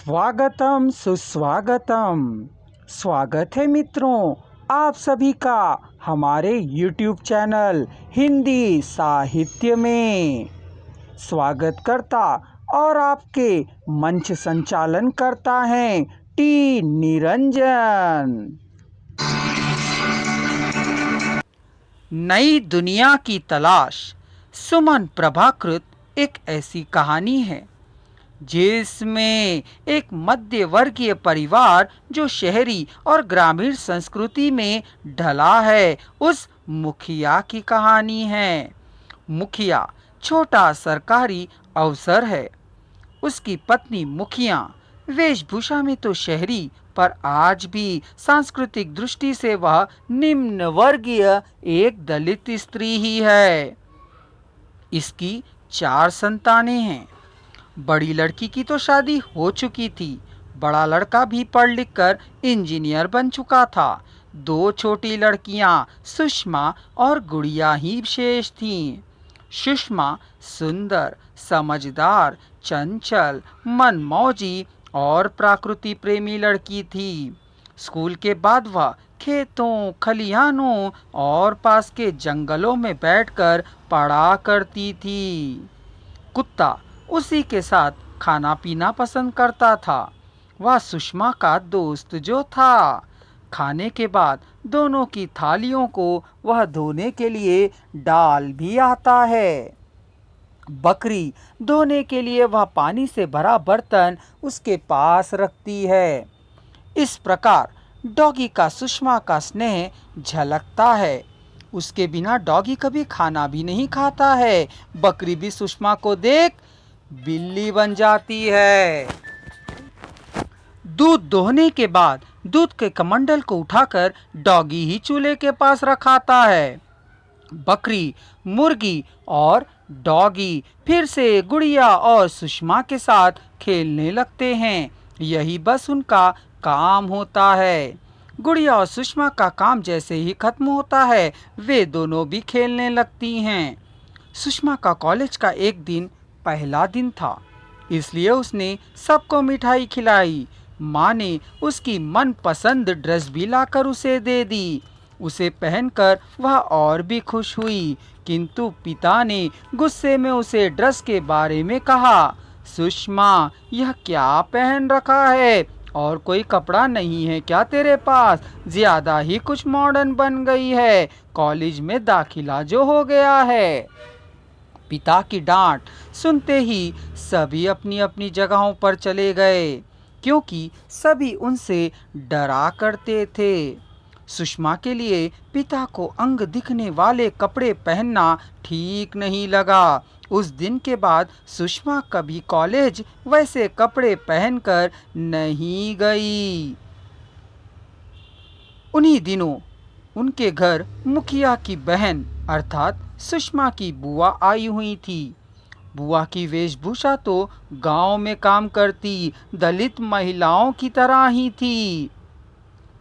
स्वागतम सुस्वागतम। स्वागत है मित्रों आप सभी का हमारे YouTube चैनल हिंदी साहित्य में। स्वागत करता और आपके मंच संचालन करता है टी निरंजन। नई दुनिया की तलाश सुमन प्रभाकृत एक ऐसी कहानी है जिसमें एक मध्य वर्गीय परिवार जो शहरी और ग्रामीण संस्कृति में ढला है उस मुखिया की कहानी है। मुखिया छोटा सरकारी अफसर है। उसकी पत्नी मुखिया वेशभूषा में तो शहरी पर आज भी सांस्कृतिक दृष्टि से वह निम्न वर्गीय एक दलित स्त्री ही है। इसकी 4 संतानें हैं। बड़ी लड़की की तो शादी हो चुकी थी। बड़ा लड़का भी पढ़ लिख कर इंजीनियर बन चुका था। 2 छोटी लड़कियां सुषमा और गुड़िया ही शेष थीं। सुषमा सुंदर, समझदार, चंचल, मनमौजी और प्रकृति प्रेमी लड़की थी। स्कूल के बाद वह खेतों, खलिहानों और पास के जंगलों में बैठकर पढ़ा करती थी। कुत्ता उसी के साथ खाना पीना पसंद करता था। वह सुषमा का दोस्त जो था। खाने के बाद दोनों की थालियों को वह धोने के लिए डाल भी आता है। बकरी धोने के लिए वह पानी से भरा बर्तन उसके पास रखती है। इस प्रकार डॉगी का सुषमा का स्नेह झलकता है। उसके बिना डॉगी कभी खाना भी नहीं खाता है। बकरी भी सुषमा को देख बिल्ली बन जाती है। दूध दोहने के बाद दूध के कमंडल को उठाकर डॉगी ही चूल्हे के पास रखाता है। बकरी, मुर्गी और डॉगी फिर से गुड़िया और सुषमा के साथ खेलने लगते हैं। यही बस उनका काम होता है। गुड़िया और सुषमा का काम जैसे ही खत्म होता है वे दोनों भी खेलने लगती हैं। सुषमा का कॉलेज का एक दिन पहला दिन था, इसलिए उसने सबको मिठाई खिलाई। माँ ने उसकी मनपसंद ड्रेस भी लाकर उसे दे दी। उसे पहनकर वह और भी खुश हुई, किंतु पिता ने गुस्से में उसे ड्रेस के बारे में कहा, सुषमा यह क्या पहन रखा है और कोई कपड़ा नहीं है क्या तेरे पास? ज्यादा ही कुछ मॉडर्न बन गई है। कॉलेज में दाखिला जो हो गया है। पिता की डांट सुनते ही सभी अपनी अपनी जगहों पर चले गए, क्योंकि सभी उनसे डरा करते थे। सुषमा के लिए पिता को अंग दिखने वाले कपड़े पहनना ठीक नहीं लगा। उस दिन के बाद सुषमा कभी कॉलेज वैसे कपड़े पहनकर नहीं गई। उन्हीं दिनों उनके घर मुखिया की बहन अर्थात सुषमा की बुआ आई हुई थी। बुआ की वेशभूषा तो गांव में काम करती दलित महिलाओं की तरह ही थी।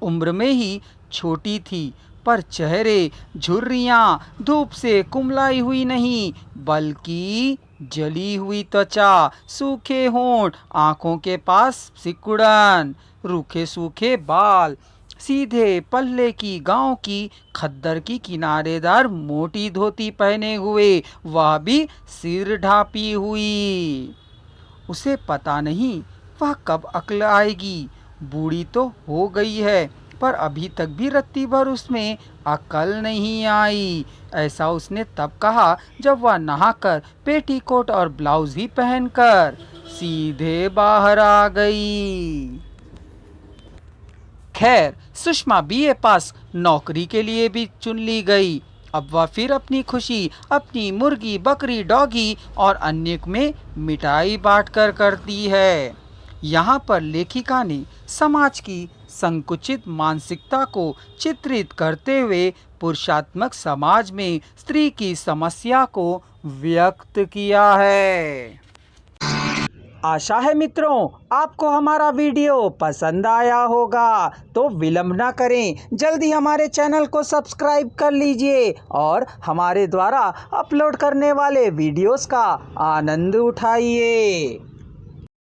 उम्र में ही छोटी थी, पर चेहरे झुर्रियां धूप से कुमलाई हुई नहीं, बल्कि जली हुई त्वचा, सूखे होंठ, आंखों के पास सिकुड़न, रूखे सूखे बाल, सीधे पल्ले की गांव की खद्दर की किनारेदार मोटी धोती पहने हुए, वह भी सिर ढापी हुई। उसे पता नहीं वह कब अक्ल आएगी। बूढ़ी तो हो गई है, पर अभी तक भी रत्ती भर उसमें अकल नहीं आई। ऐसा उसने तब कहा जब वह नहाकर पेटीकोट और ब्लाउज ही पहनकर सीधे बाहर आ गई। खैर, सुषमा बीए पास नौकरी के लिए भी चुन ली गई। अब वह फिर अपनी खुशी अपनी मुर्गी, बकरी, डॉगी और अन्य में मिठाई बांटकर करती है। यहाँ पर लेखिका ने समाज की संकुचित मानसिकता को चित्रित करते हुए पुरुषात्मक समाज में स्त्री की समस्या को व्यक्त किया है। आशा है मित्रों आपको हमारा वीडियो पसंद आया होगा, तो विलंब ना करें, जल्दी हमारे चैनल को सब्सक्राइब कर लीजिए और हमारे द्वारा अपलोड करने वाले वीडियोस का आनंद उठाइए।